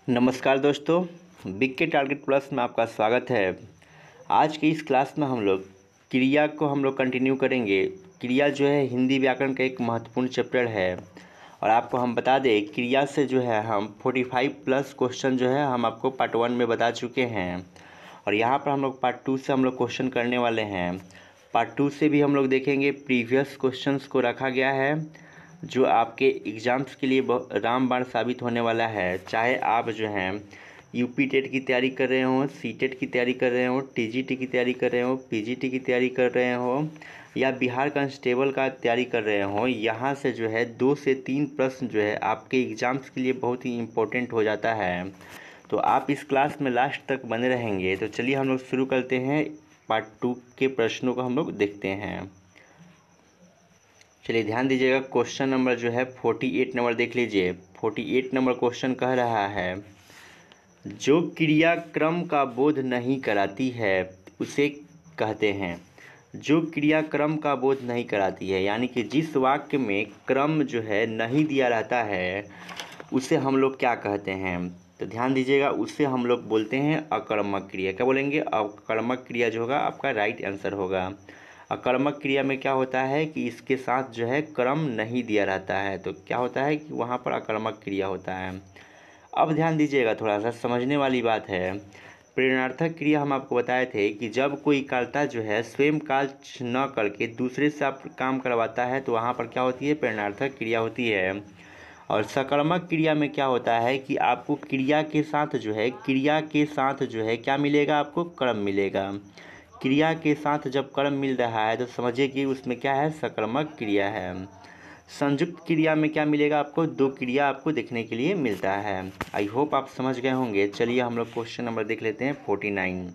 नमस्कार दोस्तों, बिग के टारगेट प्लस में आपका स्वागत है। आज की इस क्लास में हम लोग क्रिया को कंटिन्यू करेंगे। क्रिया जो है हिंदी व्याकरण का एक महत्वपूर्ण चैप्टर है और आपको हम बता दें क्रिया से जो है हम 45 प्लस क्वेश्चन जो है हम आपको पार्ट 1 में बता चुके हैं और यहाँ पर हम लोग पार्ट 2 से हम लोग क्वेश्चन करने वाले हैं। पार्ट 2 से भी हम लोग देखेंगे प्रीवियस क्वेश्चंस को रखा गया है जो आपके एग्ज़ाम्स के लिए रामबाण साबित होने वाला है। चाहे आप जो हैं यूपी टेट की तैयारी कर रहे हो, सी टेट की तैयारी कर रहे हो, टीजीटी की तैयारी कर रहे हो, पीजीटी की तैयारी कर रहे हो या बिहार कांस्टेबल का तैयारी कर रहे हो, यहाँ से जो है 2 से 3 प्रश्न जो है आपके एग्ज़ाम्स के लिए बहुत ही इम्पोर्टेंट हो जाता है। तो आप इस क्लास में लास्ट तक बने रहेंगे। तो चलिए हम लोग शुरू करते हैं। पार्ट 2 के प्रश्नों को हम लोग देखते हैं। चलिए ध्यान दीजिएगा, क्वेश्चन नंबर जो है 48 नंबर देख लीजिए। 48 नंबर क्वेश्चन कह रहा है, जो क्रिया क्रम का बोध नहीं कराती है उसे कहते हैं। जो क्रिया क्रम का बोध नहीं कराती है यानी कि जिस वाक्य में क्रम जो है नहीं दिया रहता है उसे हम लोग क्या कहते हैं। तो ध्यान दीजिएगा, उससे हम लोग बोलते हैं अकर्मक क्रिया। क्या बोलेंगे? अकर्मक क्रिया जो होगा आपका राइट आंसर होगा। अकर्मक क्रिया में क्या होता है कि इसके साथ जो है क्रम नहीं दिया रहता है, तो क्या होता है कि वहाँ पर अकर्मक क्रिया होता है। अब ध्यान दीजिएगा, थोड़ा सा समझने वाली बात है। प्रेरणार्थक क्रिया हम आपको बताए थे कि जब कोई कर्ता जो है स्वयं कार्य न करके दूसरे से आप काम करवाता है तो वहाँ पर क्या होती है? प्रेरणार्थक क्रिया होती है। और सकर्मक क्रिया में क्या होता है कि आपको क्रिया के साथ जो है क्या मिलेगा? आपको क्रम मिलेगा। क्रिया के साथ जब कर्म मिल रहा है तो समझिए कि उसमें क्या है? सकर्मक क्रिया है। संयुक्त क्रिया में क्या मिलेगा? आपको 2 क्रिया आपको देखने के लिए मिलता है। आई होप आप समझ गए होंगे। चलिए हम लोग क्वेश्चन नंबर देख लेते हैं 49।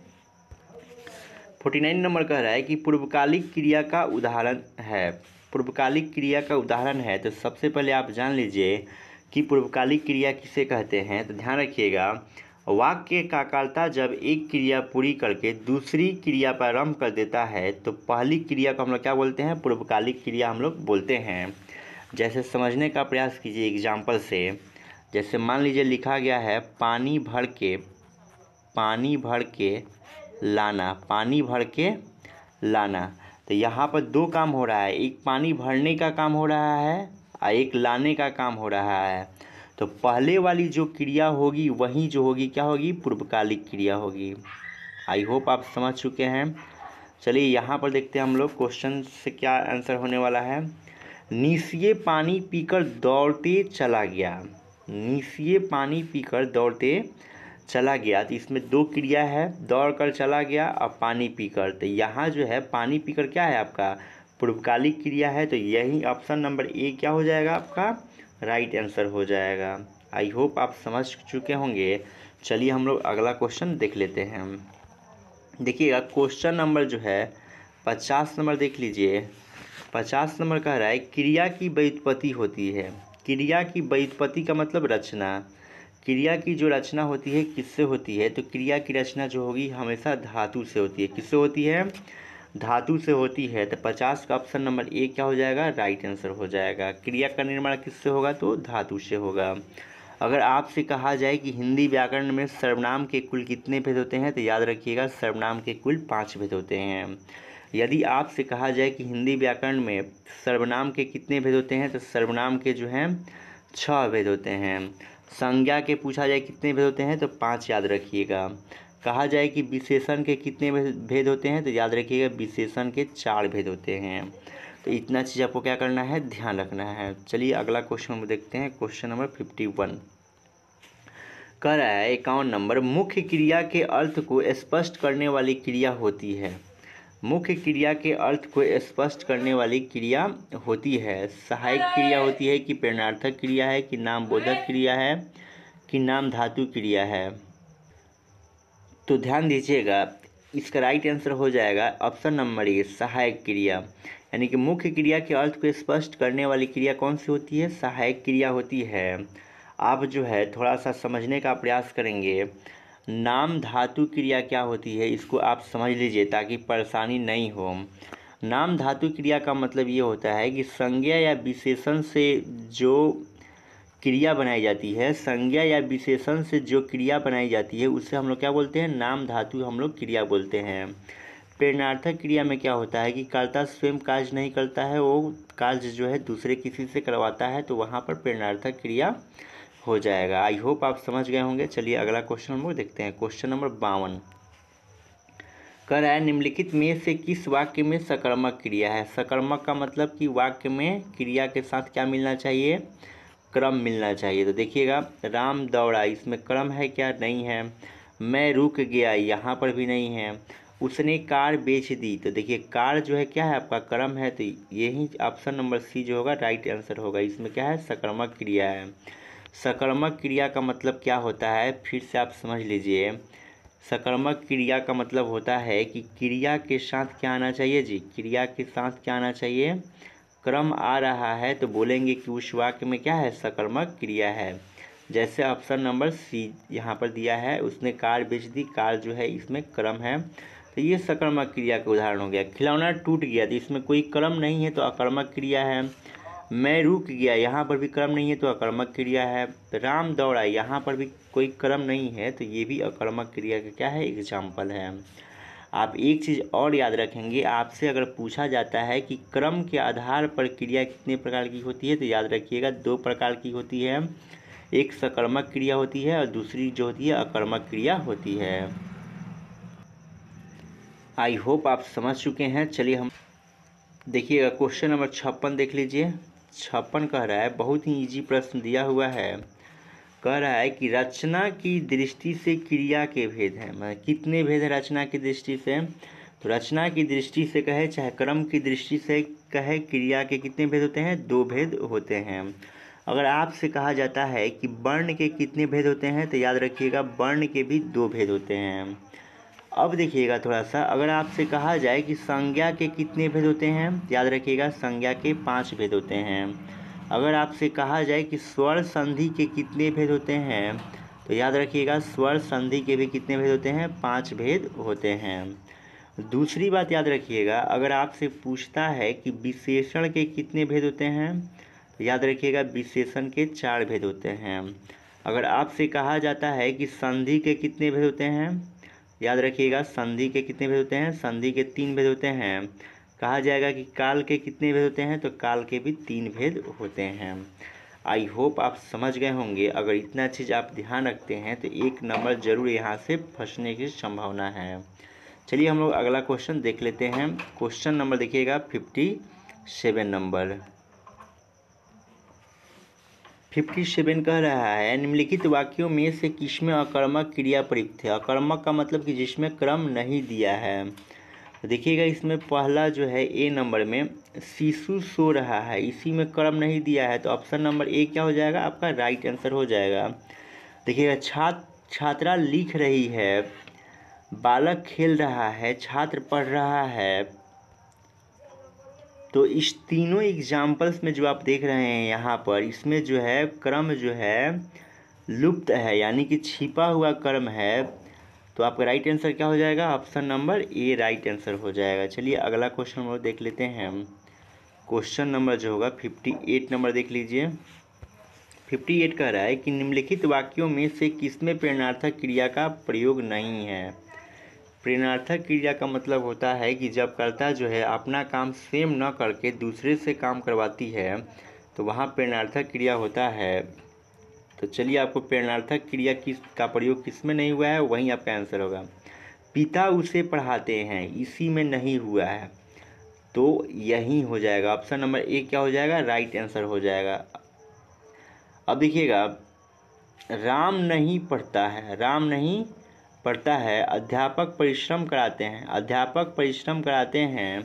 49 नंबर कह रहा है कि पूर्वकालिक क्रिया का उदाहरण है। पूर्वकालिक क्रिया का उदाहरण है तो सबसे पहले आप जान लीजिए कि पूर्वकालिक क्रिया किसे कहते हैं। तो ध्यान रखिएगा, वाक्य का कर्ता जब एक क्रिया पूरी करके दूसरी क्रिया पर आरंभ कर देता है तो पहली क्रिया को हम लोग क्या बोलते हैं? पूर्वकालिक क्रिया हम लोग बोलते हैं। जैसे समझने का प्रयास कीजिए एग्जाम्पल से। जैसे मान लीजिए लिखा गया है पानी भर के लाना, पानी भर के लाना। तो यहाँ पर 2 काम हो रहा है, एक पानी भरने का काम हो रहा है और एक लाने का काम हो रहा है। तो पहले वाली जो क्रिया होगी वही जो होगी क्या होगी? पूर्वकालिक क्रिया होगी। आई होप आप समझ चुके हैं। चलिए यहाँ पर देखते हैं हम लोग क्वेश्चन से क्या आंसर होने वाला है। निशिये पानी पीकर दौड़ते चला गया। निशिये पानी पीकर दौड़ते चला गया, तो इसमें 2 क्रिया है, दौड़ कर चला गया और पानी पीकर। तो यहाँ जो है पानी पीकर क्या है? आपका पूर्वकालिक क्रिया है। तो यही ऑप्शन नंबर ए क्या हो जाएगा? आपका राइट आंसर हो जाएगा। आई होप आप समझ चुके होंगे। चलिए हम लोग अगला क्वेश्चन देख लेते हैं। देखिएगा क्वेश्चन नंबर जो है 50 नंबर देख लीजिए। 50 नंबर कह रहा है क्रिया की व्युत्पत्ति होती है। क्रिया की व्युत्पत्ति का मतलब रचना। क्रिया की जो रचना होती है किससे होती है? तो क्रिया की रचना जो होगी हमेशा धातु से होती है। किससे होती है? धातु से होती है। तो 50 का ऑप्शन नंबर ए क्या हो जाएगा? राइट आंसर हो जाएगा। क्रिया का निर्माण किससे होगा? तो धातु से होगा। अगर आपसे कहा जाए कि हिंदी व्याकरण में सर्वनाम के कुल कितने भेद होते हैं तो याद रखिएगा सर्वनाम के कुल 5 भेद होते हैं। यदि आपसे कहा जाए कि हिंदी व्याकरण में सर्वनाम के कितने भेद होते हैं तो सर्वनाम के जो हैं 6 भेद होते हैं। संज्ञा के पूछा जाए कितने भेद होते हैं तो 5 याद रखिएगा। कहा जाए कि विशेषण के कितने भेद होते हैं तो याद रखिएगा विशेषण के 4 भेद होते हैं। तो इतना चीज़ आपको क्या करना है? ध्यान रखना है। चलिए अगला क्वेश्चन हम देखते हैं। क्वेश्चन नंबर 51 कह रहा है 51 नंबर, मुख्य क्रिया के अर्थ को स्पष्ट करने वाली क्रिया होती है। मुख्य क्रिया के अर्थ को स्पष्ट करने वाली क्रिया होती है। सहायक क्रिया होती है कि प्रेरणार्थक क्रिया है कि नाम बोधक क्रिया है कि नाम धातु क्रिया है? तो ध्यान दीजिएगा, इसका राइट आंसर हो जाएगा ऑप्शन नंबर ए, सहायक क्रिया। यानी कि मुख्य क्रिया के अर्थ को स्पष्ट करने वाली क्रिया कौन सी होती है? सहायक क्रिया होती है। आप जो है थोड़ा सा समझने का प्रयास करेंगे। नाम धातु क्रिया क्या होती है इसको आप समझ लीजिए ताकि परेशानी नहीं हो। नाम धातु क्रिया का मतलब ये होता है कि संज्ञा या विशेषण से जो क्रिया बनाई जाती है, संज्ञा या विशेषण से जो क्रिया बनाई जाती है उससे हम लोग क्या बोलते हैं, नाम धातु हम लोग क्रिया बोलते हैं। प्रेरणार्थक क्रिया में क्या होता है कि कर्ता स्वयं कार्य नहीं करता है, वो कार्य जो है दूसरे किसी से करवाता है, तो वहाँ पर प्रेरणार्थक क्रिया हो जाएगा। आई होप आप समझ गए होंगे। चलिए अगला क्वेश्चन हम लोग देखते हैं। क्वेश्चन नंबर 52 कह रहा है निम्नलिखित में से किस वाक्य में सकर्मक क्रिया है। सकर्मक का मतलब कि वाक्य में क्रिया के साथ क्या मिलना चाहिए, क्रम मिलना चाहिए। तो देखिएगा, राम दौड़ा, इसमें क्रम है क्या, नहीं है। मैं रुक गया, यहाँ पर भी नहीं है। उसने कार बेच दी, तो देखिए कार जो है क्या है आपका, क्रम है, तो यही ऑप्शन नंबर सी जो होगा राइट आंसर होगा। इसमें क्या है, सकर्मक क्रिया है। सकर्मक क्रिया का मतलब क्या होता है, फिर से आप समझ लीजिए। सकर्मक क्रिया का मतलब होता है कि क्रिया के साथ क्या आना चाहिए जी, क्रिया के साथ क्या आना चाहिए, क्रम आ रहा है, तो बोलेंगे कि उस वाक्य में क्या है, सकर्मक क्रिया है। जैसे ऑप्शन नंबर सी यहाँ पर दिया है, उसने कार बेच दी, कार जो है इसमें क्रम है, तो ये सकर्मक क्रिया का उदाहरण हो गया। खिलौना टूट गया, तो इसमें कोई क्रम नहीं है, तो अकर्मक क्रिया है। मैं रुक गया, यहाँ पर भी क्रम नहीं है, तो अकर्मक क्रिया है। राम दौड़ा, यहाँ पर भी कोई क्रम नहीं है, तो ये भी अकर्मक क्रिया का क्या है, एग्जाम्पल है। आप एक चीज़ और याद रखेंगे, आपसे अगर पूछा जाता है कि क्रम के आधार पर क्रिया कितने प्रकार की होती है, तो याद रखिएगा 2 प्रकार की होती है। एक सकर्मक क्रिया होती है और दूसरी जो होती है अकर्मक क्रिया होती है। आई होप आप समझ चुके हैं। चलिए हम देखिएगा क्वेश्चन नंबर 56 देख लीजिए। 56 कह रहा है, बहुत ही इजी प्रश्न दिया हुआ है। कह रहा है कि रचना की दृष्टि से क्रिया के भेद हैं। मतलब कितने भेद है रचना की दृष्टि से, तो रचना की दृष्टि से कहे चाहे क्रम की दृष्टि से कहे, क्रिया के कितने भेद होते हैं, 2 भेद होते हैं। अगर आपसे कहा जाता है कि वर्ण के कितने भेद होते हैं, तो याद रखिएगा वर्ण के भी 2 भेद होते हैं। अब देखिएगा थोड़ा सा, अगर आपसे कहा जाए कि संज्ञा के कितने भेद होते हैं, याद रखिएगा संज्ञा के 5 भेद होते हैं। अगर आपसे कहा जाए कि स्वर संधि के कितने भेद होते हैं, तो याद रखिएगा स्वर संधि के भी कितने भेद होते हैं, 5 भेद होते हैं। दूसरी बात याद रखिएगा, अगर आपसे पूछता है कि विशेषण के कितने भेद होते हैं, तो याद रखिएगा विशेषण के 4 भेद होते हैं। अगर आपसे कहा जाता है कि संधि के कितने भेद होते हैं, याद रखिएगा संधि के कितने भेद होते हैं, संधि के 3 भेद होते हैं। कहा जाएगा कि काल के कितने भेद होते हैं, तो काल के भी 3 भेद होते हैं। आई होप आप समझ गए होंगे। अगर इतना चीज़ आप ध्यान रखते हैं तो 1 नंबर जरूर यहाँ से फंसने की संभावना है। चलिए हम लोग अगला क्वेश्चन देख लेते हैं। क्वेश्चन नंबर देखिएगा 57 नंबर। 57 कह रहा है निम्नलिखित वाक्यों में से किसमें अकर्मक क्रिया प्रयुक्त है। अकर्मक का मतलब कि जिसमें क्रम नहीं दिया है। तो देखिएगा इसमें पहला जो है ए नंबर में शिशु सो रहा है, इसी में क्रम नहीं दिया है, तो ऑप्शन नंबर ए क्या हो जाएगा आपका, राइट आंसर हो जाएगा। देखिएगा छात्रा लिख रही है, बालक खेल रहा है, छात्र पढ़ रहा है। तो इस तीनों एग्जाम्पल्स में जो आप देख रहे हैं यहाँ पर, इसमें जो है क्रम जो है लुप्त है, यानी कि छिपा हुआ क्रम है। तो आपका राइट आंसर क्या हो जाएगा, option number A right answer हो जाएगा। चलिए अगला क्वेश्चन हम लोग देख लेते हैं। क्वेश्चन नंबर जो होगा 58 नंबर देख लीजिए। 58 कह रहा है कि निम्नलिखित वाक्यों में से किसमें प्रेरणार्थक क्रिया का प्रयोग नहीं है। प्रेरणार्थक क्रिया का मतलब होता है कि जब कर्ता जो है अपना काम स्वयं न करके दूसरे से काम करवाती है, तो वहाँ प्रेरणार्थक क्रिया होता है। तो चलिए आपको प्रेरणार्थक क्रिया किस का प्रयोग किस में नहीं हुआ है, वहीं आपका आंसर होगा। पिता उसे पढ़ाते हैं, इसी में नहीं हुआ है, तो यही हो जाएगा। ऑप्शन नंबर ए क्या हो जाएगा, राइट आंसर हो जाएगा। अब देखिएगा, राम नहीं पढ़ता है, राम नहीं पढ़ता है, अध्यापक परिश्रम कराते हैं, अध्यापक परिश्रम कराते हैं।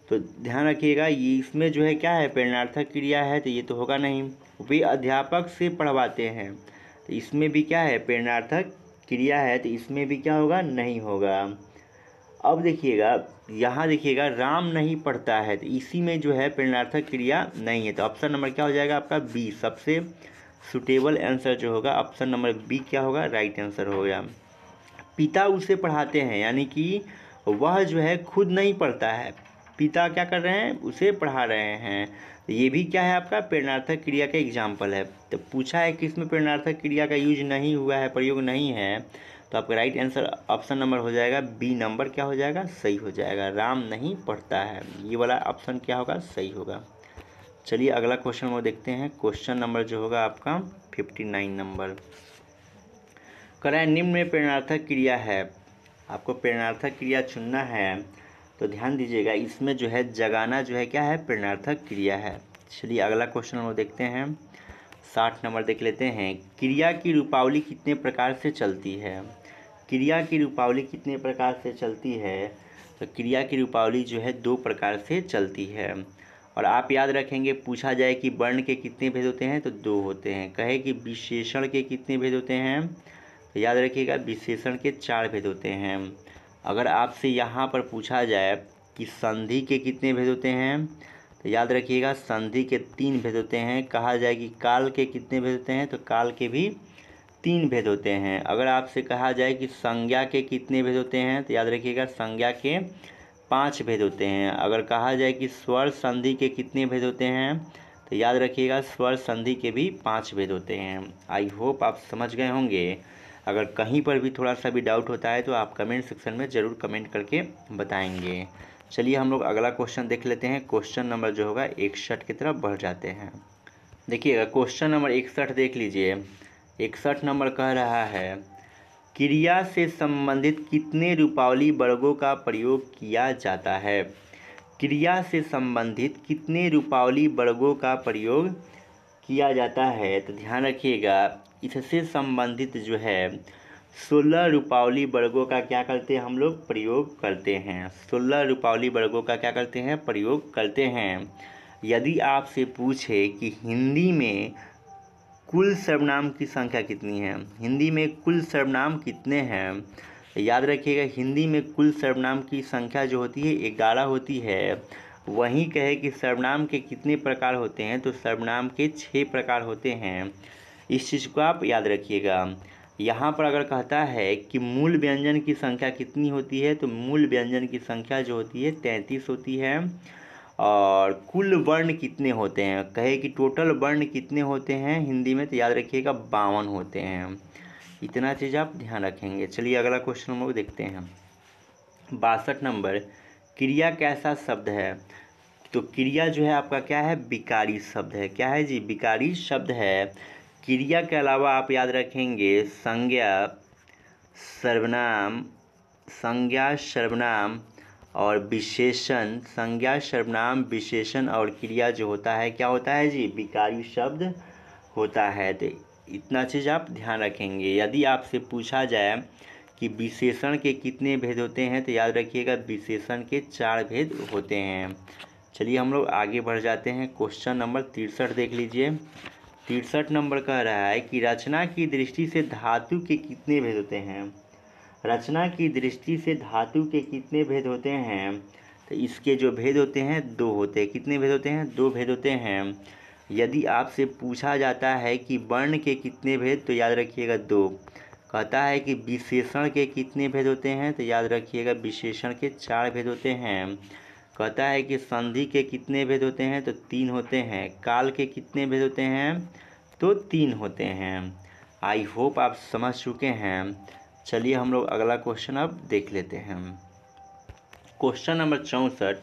तो ध्यान रखिएगा ये इसमें जो है क्या है, प्रेरणार्थक क्रिया है, तो ये तो होगा नहीं। वे अध्यापक से पढ़वाते हैं, तो इसमें भी क्या है, प्रेरणार्थक क्रिया है, तो इसमें भी क्या होगा, नहीं होगा। अब देखिएगा यहाँ देखिएगा राम नहीं पढ़ता है, तो इसी में जो है प्रेरणार्थक क्रिया नहीं है, तो ऑप्शन नंबर क्या हो जाएगा आपका बी सबसे सुटेबल आंसर जो होगा, ऑप्शन नंबर बी क्या होगा, राइट आंसर हो गया। पिता उसे पढ़ाते हैं, यानी कि वह जो है खुद नहीं पढ़ता है, पिता क्या कर रहे हैं, उसे पढ़ा रहे हैं। तो ये भी क्या है, आपका प्रेरणार्थक क्रिया का एग्जाम्पल है। तो पूछा है कि इसमें प्रेरणार्थक क्रिया का यूज नहीं हुआ है, प्रयोग नहीं है, तो आपका राइट आंसर ऑप्शन नंबर हो जाएगा बी नंबर, क्या हो जाएगा, सही हो जाएगा। राम नहीं पढ़ता है, ये वाला ऑप्शन क्या होगा, सही होगा। चलिए अगला क्वेश्चन वो देखते हैं। क्वेश्चन नंबर जो होगा आपका 59 नंबर। करें निम्न में प्रेरणार्थक क्रिया है, आपको प्रेरणार्थक क्रिया चुनना है। तो ध्यान दीजिएगा, इसमें जो है जगाना जो है क्या है, प्रेरणार्थक क्रिया है। चलिए अगला क्वेश्चन वो देखते हैं। 60 नंबर देख लेते हैं। क्रिया की रूपावली कितने प्रकार से चलती है, क्रिया की रूपावली कितने प्रकार से चलती है। तो क्रिया की रूपावली जो है 2 प्रकार से चलती है। और आप याद रखेंगे, पूछा जाए कि वर्ण के कितने भेद होते हैं, तो 2 होते हैं। कहे कि विशेषण के कितने भेद होते हैं, तो याद रखिएगा विशेषण के 4 भेद होते हैं। अगर आपसे यहाँ पर पूछा जाए कि संधि के कितने भेद होते हैं, तो याद रखिएगा संधि के 3 भेद होते हैं। कहा जाए कि काल के कितने भेद होते हैं, तो काल के भी 3 भेद होते हैं। अगर आपसे कहा जाए कि संज्ञा के कितने भेद होते हैं, तो याद रखिएगा संज्ञा के 5 भेद होते हैं। अगर कहा जाए कि स्वर संधि के कितने भेद होते हैं, तो याद रखिएगा स्वर संधि के भी 5 भेद होते हैं। आई होप आप समझ गए होंगे। अगर कहीं पर भी थोड़ा सा भी डाउट होता है तो आप कमेंट सेक्शन में ज़रूर कमेंट करके बताएंगे। चलिए हम लोग अगला क्वेश्चन देख लेते हैं। क्वेश्चन नंबर जो होगा 61 की तरफ बढ़ जाते हैं। देखिएगा क्वेश्चन नंबर 61 देख लीजिए। 61 नंबर कह रहा है, क्रिया से संबंधित कितने रूपावली वर्गों का प्रयोग किया जाता है, क्रिया से संबंधित कितने रूपावली वर्गों का प्रयोग किया जाता है। तो ध्यान रखिएगा, इससे संबंधित जो है 16 रूपावली वर्गों का क्या करते हैं, हम लोग प्रयोग करते हैं। 16 रूपावली वर्गों का क्या करते हैं, प्रयोग करते हैं। यदि आपसे पूछे कि हिंदी में कुल सर्वनाम की संख्या कितनी है, हिंदी में कुल सर्वनाम कितने हैं, याद रखिएगा हिंदी में कुल सर्वनाम की संख्या जो होती है 11 होती है। वहीं कहे कि सर्वनाम के कितने प्रकार होते हैं, तो सर्वनाम के 6 प्रकार होते हैं। इस चीज़ को आप याद रखिएगा। यहाँ पर अगर कहता है कि मूल व्यंजन की संख्या कितनी होती है, तो मूल व्यंजन की संख्या जो होती है 33 होती है। और कुल वर्ण कितने होते हैं, कहे कि टोटल वर्ण कितने होते हैं हिंदी में, तो याद रखिएगा 52 होते हैं। इतना चीज़ आप ध्यान रखेंगे। चलिए अगला क्वेश्चन हम लोग देखते हैं। 62 नंबर, क्रिया कैसा शब्द है। तो क्रिया जो है आपका क्या है, विकारी शब्द है। क्या है जी, विकारी शब्द है। क्रिया के अलावा आप याद रखेंगे संज्ञा, सर्वनाम, संज्ञा, सर्वनाम और विशेषण। संज्ञा, सर्वनाम, विशेषण और क्रिया जो होता है क्या होता है जी, विकारी शब्द होता है। तो इतना चीज़ आप ध्यान रखेंगे। यदि आपसे पूछा जाए कि विशेषण के कितने भेद होते हैं, तो याद रखिएगा विशेषण के 4 भेद होते हैं। चलिए हम लोग आगे बढ़ जाते हैं। क्वेश्चन नंबर 63 देख लीजिए। 63 नंबर कह रहा है कि रचना की दृष्टि से धातु के कितने भेद होते हैं, रचना की दृष्टि से धातु के कितने भेद होते हैं। तो इसके जो भेद होते हैं 2 होते हैं। कितने भेद होते हैं, 2 भेद होते हैं। यदि आपसे पूछा जाता है कि वर्ण के कितने भेद, तो याद रखिएगा 2। कहता है कि विशेषण के कितने भेद होते हैं, तो याद रखिएगा विशेषण के 4 भेद होते हैं। कहता है कि संधि के कितने भेद होते हैं, तो 3 होते हैं। काल के कितने भेद होते हैं, तो 3 होते हैं। आई होप आप समझ चुके हैं। चलिए हम लोग अगला क्वेश्चन अब देख लेते हैं। क्वेश्चन नंबर 64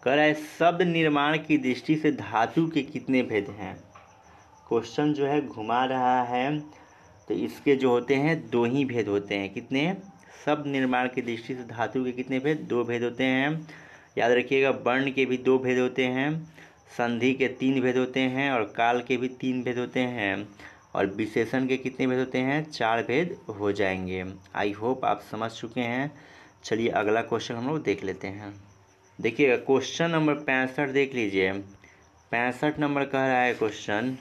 कह रहा है शब्द निर्माण की दृष्टि से धातु के कितने भेद हैं। क्वेश्चन जो है घुमा रहा है, तो इसके जो होते हैं 2 ही भेद होते हैं। कितने, शब्द निर्माण की दृष्टि से धातु के कितने भेद, 2 भेद होते हैं। याद रखिएगा वर्ण के भी 2 भेद होते हैं, संधि के 3 भेद होते हैं और काल के भी 3 भेद होते हैं। और विशेषण के कितने भेद होते हैं, 4 भेद हो जाएंगे। आई होप आप समझ चुके हैं। चलिए अगला क्वेश्चन हम लोग देख लेते हैं। देखिएगा क्वेश्चन नंबर 65 देख लीजिए। 65 नंबर कह रहा है क्वेश्चन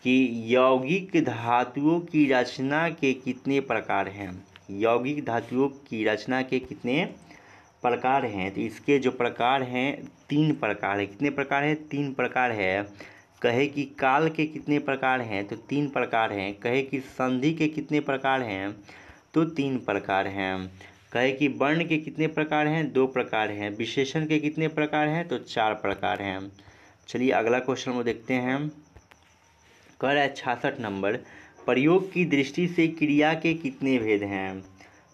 कि यौगिक धातुओं की रचना के कितने प्रकार हैं, यौगिक धातुओं की रचना के कितने प्रकार हैं। तो इसके जो प्रकार हैं 3 प्रकार है। कितने प्रकार है, 3 प्रकार है। कहे कि काल के कितने प्रकार हैं, तो 3 प्रकार हैं। कहे कि संधि के कितने प्रकार हैं, तो 3 प्रकार हैं। कहे कि वर्ण के कितने प्रकार हैं, 2 प्रकार हैं। विशेषण के कितने प्रकार हैं, तो 4 प्रकार हैं। चलिए अगला क्वेश्चन में देखते हैं। कह रहा है 66 नंबर, प्रयोग की दृष्टि से क्रिया के कितने भेद हैं।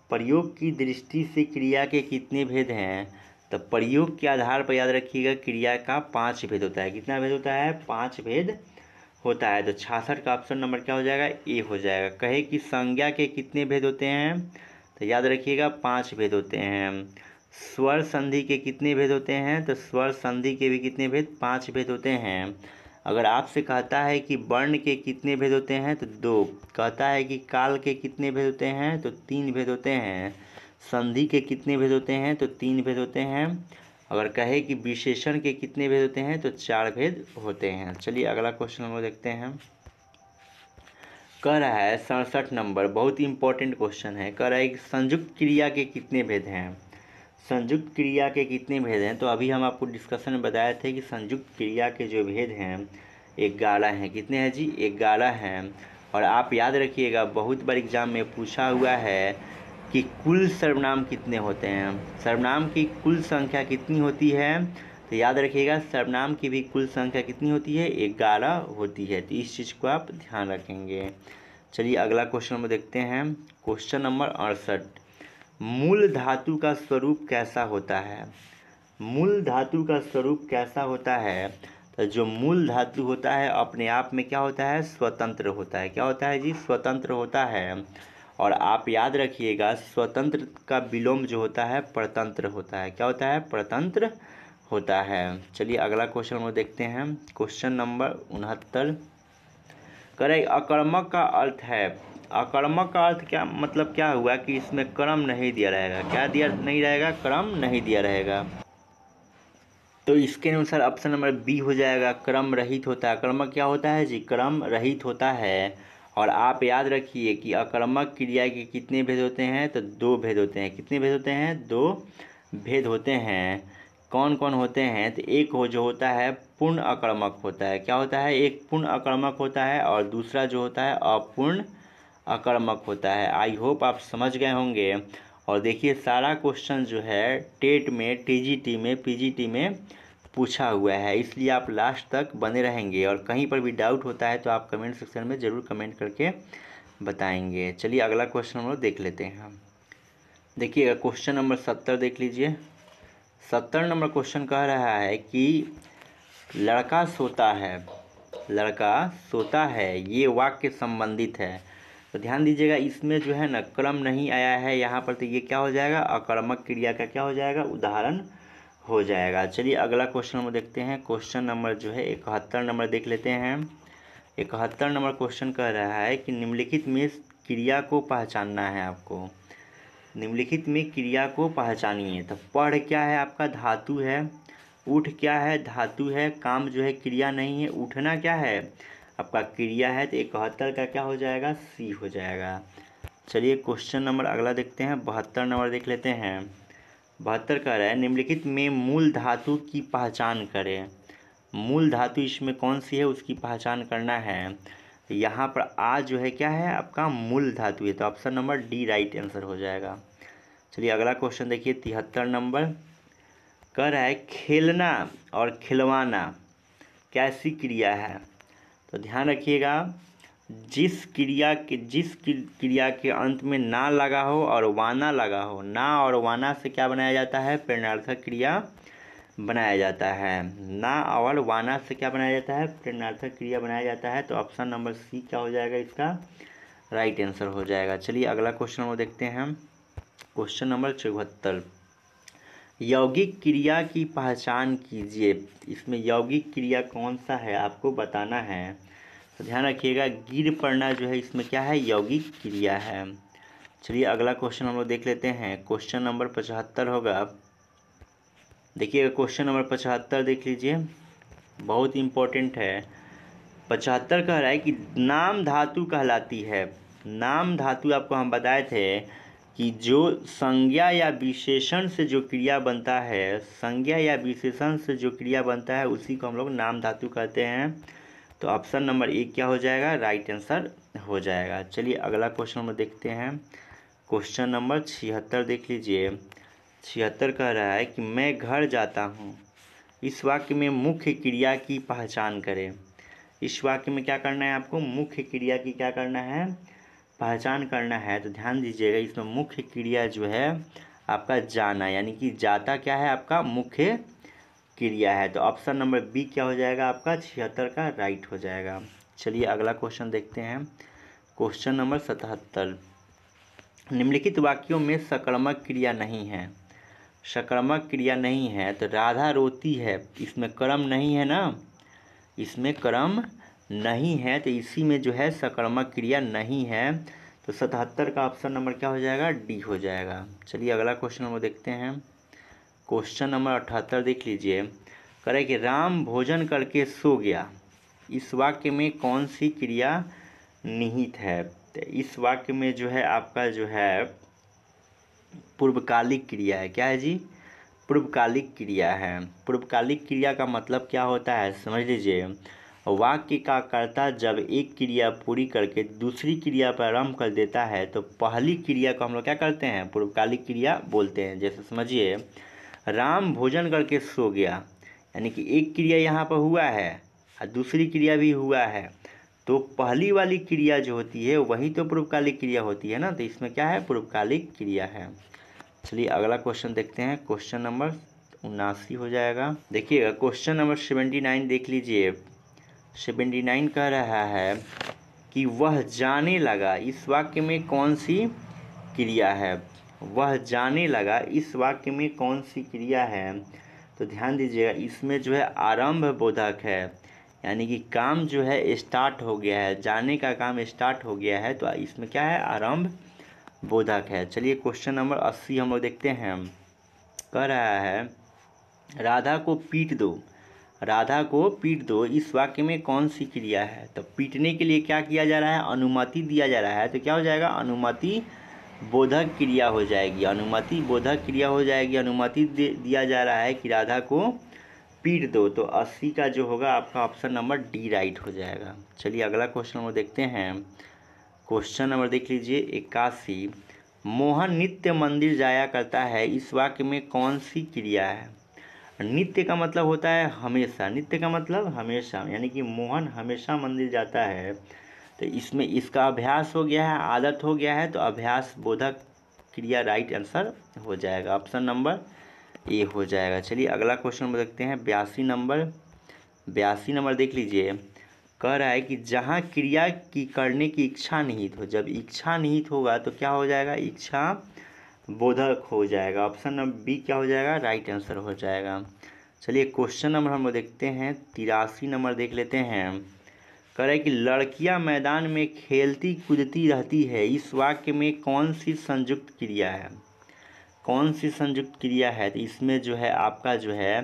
प्रयोग की दृष्टि से क्रिया के कितने भेद हैं, तो प्रयोग के आधार पर याद रखिएगा क्रिया का 5 भेद होता है। कितना भेद होता है, 5 भेद होता है। तो 66 का ऑप्शन नंबर क्या हो जाएगा, ए हो जाएगा। कहे कि संज्ञा के कितने भेद होते हैं, तो याद रखिएगा 5 भेद होते हैं। स्वर संधि के कितने भेद होते हैं, तो स्वर संधि के भी कितने भेद, 5 भेद होते हैं। अगर आपसे कहता है कि वर्ण के कितने भेद होते हैं, तो 2। कहता है कि काल के कितने भेद होते हैं, तो 3 भेद होते हैं। संधि के कितने भेद होते हैं, तो 3 भेद होते हैं। अगर कहे कि विशेषण के कितने भेद होते हैं, तो 4 भेद होते हैं। चलिए अगला क्वेश्चन हम देखते हैं। कह रहा है 67 नंबर, बहुत ही इंपॉर्टेंट क्वेश्चन है। कह रहा है कि संयुक्त क्रिया के कितने भेद हैं। संयुक्त क्रिया के कितने भेद हैं, तो अभी हम आपको डिस्कशन में बताए थे कि संयुक्त क्रिया के जो भेद हैं 11 हैं। कितने हैं जी, 11 हैं। और आप याद रखिएगा बहुत बार एग्जाम में पूछा हुआ है कि कुल सर्वनाम कितने होते हैं। सर्वनाम की कुल संख्या कितनी होती है, तो याद रखिएगा सर्वनाम की भी कुल संख्या कितनी होती है, 11 होती है। तो इस चीज़ को आप ध्यान रखेंगे। चलिए अगला क्वेश्चन में देखते हैं। क्वेश्चन नंबर 68, मूल धातु का स्वरूप कैसा होता है। मूल धातु का स्वरूप कैसा होता है, तो जो मूल धातु होता है अपने आप में क्या होता है, स्वतंत्र होता है। क्या होता है जी, स्वतंत्र होता है। और आप याद रखिएगा स्वतंत्र का विलोम जो होता है परतंत्र होता है। क्या होता है, परतंत्र होता है। चलिए अगला क्वेश्चन में देखते हैं। क्वेश्चन नंबर 69, करें अकर्मक का अर्थ है। अकर्मक का अर्थ क्या मतलब क्या हुआ कि इसमें क्रम नहीं दिया रहेगा। क्या दिया नहीं रहेगा, क्रम नहीं दिया रहेगा। तो इसके अनुसार ऑप्शन नंबर बी हो जाएगा, क्रम रहित होता है। अकर्मक क्या होता है जी, क्रम रहित होता है। और आप याद रखिए कि अकर्मक क्रिया के कितने भेद होते हैं, तो 2 भेद होते हैं। कितने भेद होते हैं, 2 भेद होते हैं। कौन कौन होते हैं, तो एक हो जो होता है पूर्ण अकर्मक होता है। क्या होता है, एक पूर्ण अकर्मक होता है और दूसरा जो होता है अपूर्ण अकर्मक होता है। आई होप आप समझ गए होंगे। और देखिए सारा क्वेश्चन जो है टेट में, टीजीटी में, पीजीटी में पूछा हुआ है, इसलिए आप लास्ट तक बने रहेंगे। और कहीं पर भी डाउट होता है तो आप कमेंट सेक्शन में ज़रूर कमेंट करके बताएंगे। चलिए अगला क्वेश्चन हम लोग देख लेते हैं। देखिएगा क्वेश्चन नंबर 70 देख लीजिए। 70 नंबर क्वेश्चन कह रहा है कि लड़का सोता है, लड़का सोता है, ये वाक्य संबंधित है। तो ध्यान दीजिएगा इसमें जो है ना क्रम नहीं आया है यहाँ पर, तो ये क्या हो जाएगा, अकर्मक क्रिया का क्या हो जाएगा, उदाहरण हो जाएगा। चलिए अगला क्वेश्चन हम देखते हैं। क्वेश्चन नंबर जो है 71 नंबर देख लेते हैं। 71 नंबर क्वेश्चन कह रहा है कि निम्नलिखित में क्रिया को पहचानना है आपको। निम्नलिखित में क्रिया को पहचानिए। तो पढ़ क्या है आपका, धातु है। उठ क्या है, धातु है। काम जो है क्रिया नहीं है। उठना क्या है आपका, क्रिया है। तो 71 का क्या हो जाएगा, सी हो जाएगा। चलिए क्वेश्चन नंबर अगला देखते हैं। 72 नंबर देख लेते हैं। 72 कह रहा है निम्नलिखित में मूल धातु की पहचान करें। मूल धातु इसमें कौन सी है उसकी पहचान करना है। यहाँ पर आ जो है क्या है आपका, मूल धातु है। तो option number D right answer हो जाएगा। चलिए अगला क्वेश्चन देखिए 73 नंबर कह रहा है खेलना और खिलवाना कैसी क्रिया है। तो ध्यान रखिएगा जिस क्रिया के अंत में ना लगा हो और वाना लगा हो, ना और वाना से क्या बनाया जाता है, प्रेरणार्थक क्रिया बनाया जाता है। ना और वाना से क्या बनाया जाता है, प्रेरणार्थक क्रिया बनाया जाता है। तो ऑप्शन नंबर सी क्या हो जाएगा, इसका राइट आंसर हो जाएगा। चलिए अगला क्वेश्चन हम देखते हैं। क्वेश्चन नंबर 74, यौगिक क्रिया की पहचान कीजिए। इसमें यौगिक क्रिया कौन सा है आपको बताना है। तो ध्यान रखिएगा गिर पड़ना जो है इसमें क्या है, यौगिक क्रिया है। चलिए अगला क्वेश्चन हम लोग देख लेते हैं। क्वेश्चन नंबर 75 होगा। देखिएगा क्वेश्चन नंबर 75 देख लीजिए, बहुत इंपॉर्टेंट है। 75 कह रहा है कि नाम धातु कहलाती है। नाम धातु आपको हम बताए थे कि जो संज्ञा या विशेषण से जो क्रिया बनता है, संज्ञा या विशेषण से जो क्रिया बनता है उसी को हम लोग नाम धातु कहते हैं। तो ऑप्शन नंबर 1 क्या हो जाएगा, राइट आंसर हो जाएगा। चलिए अगला क्वेश्चन हम देखते हैं। क्वेश्चन नंबर 76 देख लीजिए। 76 कह रहा है कि मैं घर जाता हूँ। इस वाक्य में मुख्य क्रिया की पहचान करें। इस वाक्य में क्या करना है आपको, मुख्य क्रिया की क्या करना है, पहचान करना है। तो ध्यान दीजिएगा, इसमें मुख्य क्रिया जो है आपका जाना, यानी कि जाता क्या है आपका मुख्य क्रिया है। तो ऑप्शन नंबर बी क्या हो जाएगा आपका 76 का राइट हो जाएगा। चलिए अगला क्वेश्चन देखते हैं। क्वेश्चन नंबर 77, निम्नलिखित वाक्यों में सकर्मक क्रिया नहीं है। सकर्मक क्रिया नहीं है तो राधा रोती है, इसमें कर्म नहीं है ना, इसमें कर्म नहीं है, तो इसी में जो है सकर्मक क्रिया नहीं है। तो 77 का ऑप्शन नंबर क्या हो जाएगा, डी हो जाएगा। चलिए अगला क्वेश्चन नंबर देखते हैं। क्वेश्चन नंबर 78 देख लीजिए। करें कि राम भोजन करके सो गया। इस वाक्य में कौन सी क्रिया निहित है। तो इस वाक्य में जो है आपका जो है पूर्वकालिक क्रिया है। क्या है जी, पूर्वकालिक क्रिया है। पूर्वकालिक क्रिया का मतलब क्या होता है समझ लीजिए। वाक्य का कर्ता जब एक क्रिया पूरी करके दूसरी क्रिया प्रारंभ कर देता है तो पहली क्रिया को हम लोग क्या करते हैं, पूर्वकालिक क्रिया बोलते हैं। जैसे समझिए, राम भोजन करके सो गया, यानी कि एक क्रिया यहाँ पर हुआ है और दूसरी क्रिया भी हुआ है, तो पहली वाली क्रिया जो होती है वही तो पूर्वकालिक क्रिया होती है ना, तो इसमें क्या है, पूर्वकालिक क्रिया है। चलिए अगला क्वेश्चन देखते हैं। क्वेश्चन नंबर 79 हो जाएगा। देखिएगा क्वेश्चन नंबर 79 देख लीजिए। 79 कह रहा है कि वह जाने लगा। इस वाक्य में कौन सी क्रिया है, वह जाने लगा, इस वाक्य में कौन सी क्रिया है। तो ध्यान दीजिएगा, इसमें जो है आरंभ बोधक है, यानी कि काम जो है स्टार्ट हो गया है, जाने का काम स्टार्ट हो गया है, तो इसमें क्या है, आरंभ बोधक है। चलिए क्वेश्चन नंबर 80 हम लोग देखते हैं। कह रहा है राधा को पीट दो। राधा को पीट दो, इस वाक्य में कौन सी क्रिया है। तो पीटने के लिए क्या किया जा रहा है, अनुमति दिया जा रहा है, तो क्या हो जाएगा, अनुमति बोधक क्रिया हो जाएगी। अनुमति बोधक क्रिया हो जाएगी। अनुमति दिया जा रहा है कि राधा को पीट दो, तो 80 का जो होगा आपका ऑप्शन नंबर डी राइट हो जाएगा। चलिए अगला क्वेश्चन हम देखते हैं। क्वेश्चन नंबर देख लीजिए 81, मोहन नित्य मंदिर जाया करता है। इस वाक्य में कौन सी क्रिया है। नित्य का मतलब होता है हमेशा, नित्य का मतलब हमेशा, यानी कि मोहन हमेशा मंदिर जाता है, तो इसमें इसका अभ्यास हो गया है, आदत हो गया है, तो अभ्यास बोधक क्रिया राइट आंसर हो जाएगा। ऑप्शन नंबर ए हो जाएगा। चलिए अगला क्वेश्चन नंबर देखते हैं। 82 नंबर देख लीजिए। कह रहा है कि जहाँ क्रिया की करने की इच्छा निहित हो, जब इच्छा निहित होगा तो क्या हो जाएगा, इच्छा बोधक हो जाएगा। ऑप्शन नंबर बी क्या हो जाएगा, राइट आंसर हो जाएगा। चलिए क्वेश्चन नंबर हम देखते हैं। 83 नंबर देख लेते हैं। कह रहा है कि लड़कियां मैदान में खेलती कूदती रहती है। इस वाक्य में कौन सी संयुक्त क्रिया है, कौन सी संयुक्त क्रिया है। तो इसमें जो है आपका जो है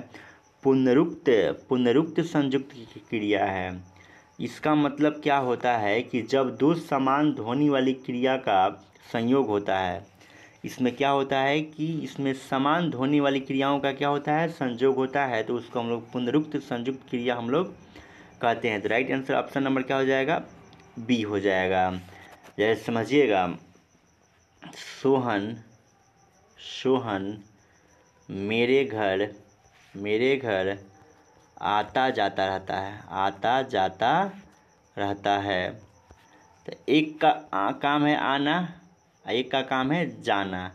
पुनरुक्त संयुक्त क्रिया है। इसका मतलब क्या होता है कि जब दो समान ध्वनि वाली क्रिया का संयोग होता है, इसमें क्या होता है कि इसमें समान ध्वनि वाली क्रियाओं का क्या होता है, संयोग होता है, तो उसको हम लोग पुनरुक्त संयुक्त क्रिया हम लोग कहते हैं। तो राइट आंसर ऑप्शन नंबर क्या हो जाएगा, बी हो जाएगा। जैसे समझिएगा, सोहन मेरे घर आता जाता रहता है। तो एक का काम है आना, एक का काम है जाना,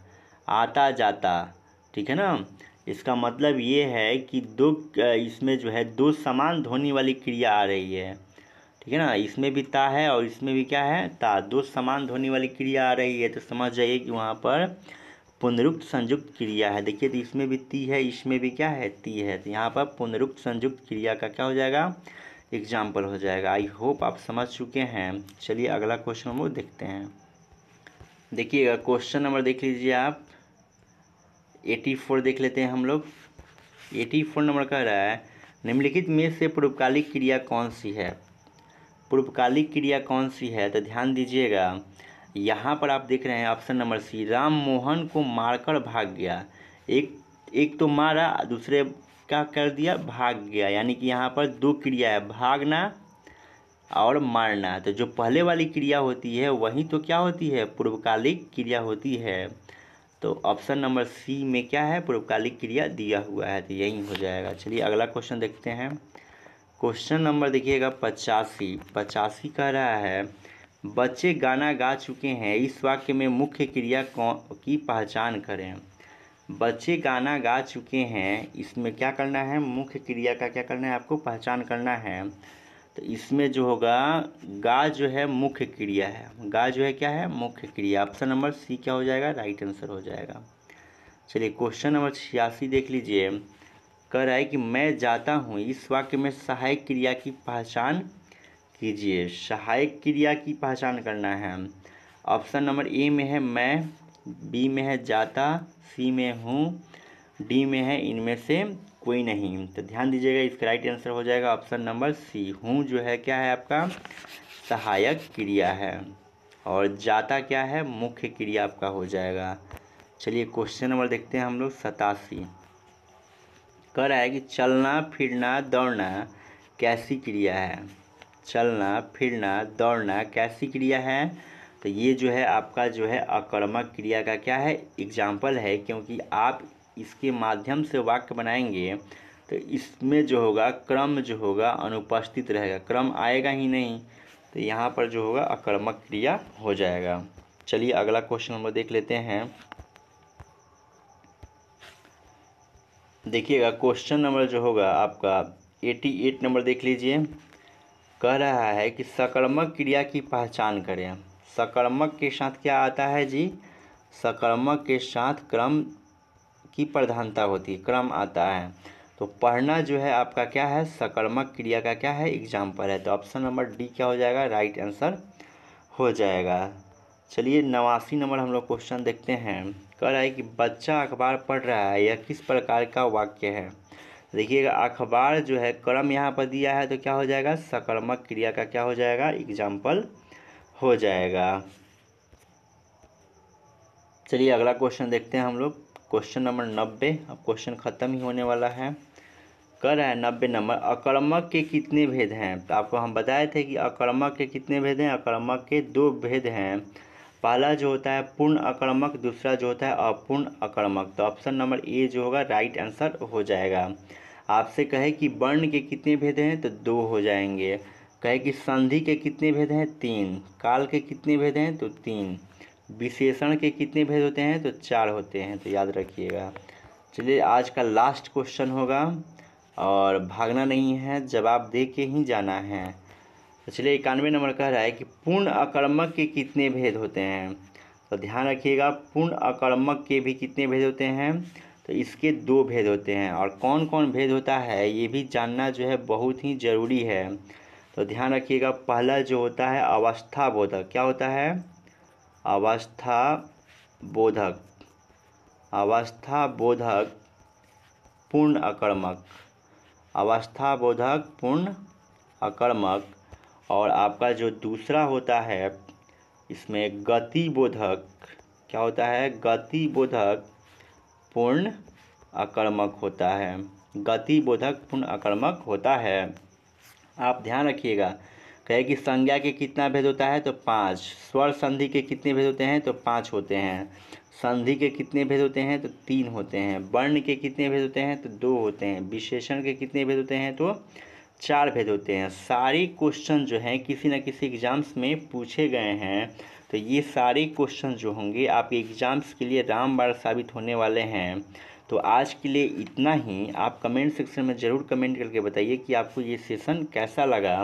आता जाता, ठीक है ना। इसका मतलब ये है कि इसमें जो है दो समान ध्वनि वाली क्रिया आ रही है, ठीक है ना। इसमें भी ता है और इसमें भी क्या है, ता, दो समान ध्वनि वाली क्रिया आ रही है, तो समझ जाइए कि वहाँ पर पुनरुक्त संयुक्त क्रिया है। देखिए तो इसमें भी ती है, इसमें भी क्या है, ती है, तो यहाँ पर पुनरुक्त संयुक्त क्रिया का क्या हो जाएगा, एग्जाम्पल हो जाएगा। आई होप आप समझ चुके हैं। चलिए अगला क्वेश्चन हम लोग देखते हैं। देखिएगा क्वेश्चन नंबर देख लीजिए आप, 84 देख लेते हैं हम लोग। 84 नंबर कह रहा है निम्नलिखित में से पूर्वकालिक क्रिया कौन सी है। पूर्वकालिक क्रिया कौन सी है, तो ध्यान दीजिएगा, यहाँ पर आप देख रहे हैं option number C, Ram Mohan को मारकर भाग गया। एक तो मारा, दूसरे क्या कर दिया, भाग गया, यानी कि यहाँ पर दो क्रिया है, भागना और मारना। तो जो पहले वाली क्रिया होती है वही तो क्या होती है, पूर्वकालिक क्रिया होती है। तो ऑप्शन नंबर सी में क्या है, पूर्वकालिक क्रिया दिया हुआ है, तो यही हो जाएगा। चलिए अगला क्वेश्चन देखते हैं। क्वेश्चन नंबर देखिएगा 85 कह रहा है बच्चे गाना गा चुके हैं, इस वाक्य में मुख्य क्रिया की पहचान करें। बच्चे गाना गा चुके हैं, इसमें क्या करना है, मुख्य क्रिया का क्या करना है, आपको पहचान करना है। तो इसमें जो होगा गा जो है मुख्य क्रिया है, गा जो है क्या है, मुख्य क्रिया। ऑप्शन नंबर सी क्या हो जाएगा, राइट आंसर हो जाएगा। चलिए क्वेश्चन नंबर 86 देख लीजिए। कह रहा है कि मैं जाता हूँ, इस वाक्य में सहायक क्रिया की पहचान कीजिए। सहायक क्रिया की पहचान करना है। ऑप्शन नंबर ए में है मैं, बी में है जाता, सी में हूँ, डी में है इनमें से कोई नहीं। तो ध्यान दीजिएगा, इसका राइट आंसर हो जाएगा ऑप्शन नंबर सी। हूँ जो है क्या है आपका, सहायक क्रिया है, और जाता क्या है, मुख्य क्रिया आपका हो जाएगा। चलिए क्वेश्चन नंबर देखते हैं हम लोग 87। कह रहा है कि चलना फिरना दौड़ना कैसी क्रिया है। चलना फिरना दौड़ना कैसी क्रिया है। तो ये जो है आपका जो है आकर्मक क्रिया का क्या है, एग्जाम्पल है, क्योंकि आप इसके माध्यम से वाक्य बनाएंगे तो इसमें जो होगा क्रम जो होगा अनुपस्थित रहेगा, क्रम आएगा ही नहीं। तो यहाँ पर जो होगा आकर्मक क्रिया हो जाएगा। चलिए अगला क्वेश्चन नंबर देख लेते हैं। देखिएगा क्वेश्चन नंबर जो होगा आपका 88 नंबर देख लीजिए। कह रहा है कि सकर्मक क्रिया की पहचान करें। सकर्मक के साथ क्या आता है जी, सकर्मक के साथ क्रम की प्रधानता होती है, क्रम आता है। तो पढ़ना जो है आपका क्या है, सकर्मक क्रिया का क्या है, एग्जाम्पल है। तो ऑप्शन नंबर डी क्या हो जाएगा, राइट आंसर हो जाएगा। चलिए 89 नंबर हम लोग क्वेश्चन देखते हैं। कह रहा है कि बच्चा अखबार पढ़ रहा है, यह किस प्रकार का वाक्य है। देखिएगा अखबार जो है क्रम यहाँ पर दिया है, तो क्या हो जाएगा, सकर्मक क्रिया का क्या हो जाएगा, एग्जाम्पल हो जाएगा। चलिए अगला क्वेश्चन देखते हैं हम लोग, क्वेश्चन नंबर 90। अब क्वेश्चन ख़त्म ही होने वाला है। कह रहा है 90 नंबर, अकर्मक के कितने भेद हैं। तो आपको हम बताए थे कि अकर्मक के कितने भेद हैं, अकर्मक के 2 भेद हैं। पहला जो होता है पूर्ण अकर्मक, दूसरा जो होता है अपूर्ण अकर्मक। तो ऑप्शन नंबर ए जो होगा राइट आंसर हो जाएगा। आपसे कहे कि वर्ण के कितने भेद हैं, तो 2 हो जाएंगे। कहे कि संधि के कितने भेद हैं, 3। काल के कितने भेद हैं, तो 3। विशेषण के कितने भेद होते हैं, तो 4 होते हैं, तो याद रखिएगा। चलिए आज का लास्ट क्वेश्चन होगा और भागना नहीं है, जवाब दे के ही जाना है। तो चलिए 91 नंबर कह रहा है कि पूर्ण अकर्मक के कितने भेद होते हैं। तो ध्यान रखिएगा, पूर्ण अकर्मक के भी कितने भेद होते हैं, तो इसके 2 भेद होते हैं। और कौन कौन भेद होता है ये भी जानना जो है बहुत ही ज़रूरी है। तो ध्यान रखिएगा, पहला जो होता है अवस्था बोधक, क्या होता है, अवस्था बोधक, अवस्था बोधक पूर्ण अकर्मक, अवस्था बोधक पूर्ण अकर्मक। और आपका जो दूसरा होता है इसमें गति बोधक, क्या होता है, गति बोधक पूर्ण अकर्मक होता है, गति बोधक पूर्ण अकर्मक होता है। आप ध्यान रखिएगा, कहे कि संज्ञा के कितना भेद होता है, तो 5। स्वर संधि के कितने भेद होते हैं, तो 5 होते हैं। संधि के कितने भेद होते हैं, तो 3 होते हैं। वर्ण के कितने भेद होते हैं, तो 2 होते हैं। विशेषण के कितने भेद होते हैं, तो 4 भेद होते हैं। सारे क्वेश्चन जो हैं किसी न किसी एग्ज़ाम्स में पूछे गए हैं। तो ये सारे क्वेश्चन जो होंगे आपके एग्ज़ाम्स के लिए रामबाण साबित होने वाले हैं। तो आज के लिए इतना ही। आप कमेंट सेक्शन में ज़रूर कमेंट करके बताइए कि आपको ये सेशन कैसा लगा।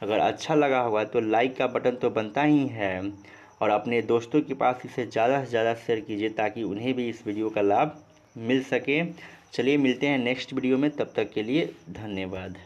अगर अच्छा लगा होगा तो लाइक का बटन तो बनता ही है, और अपने दोस्तों के पास इसे ज़्यादा से ज़्यादा शेयर कीजिए ताकि उन्हें भी इस वीडियो का लाभ मिल सके। चलिए मिलते हैं नेक्स्ट वीडियो में, तब तक के लिए धन्यवाद।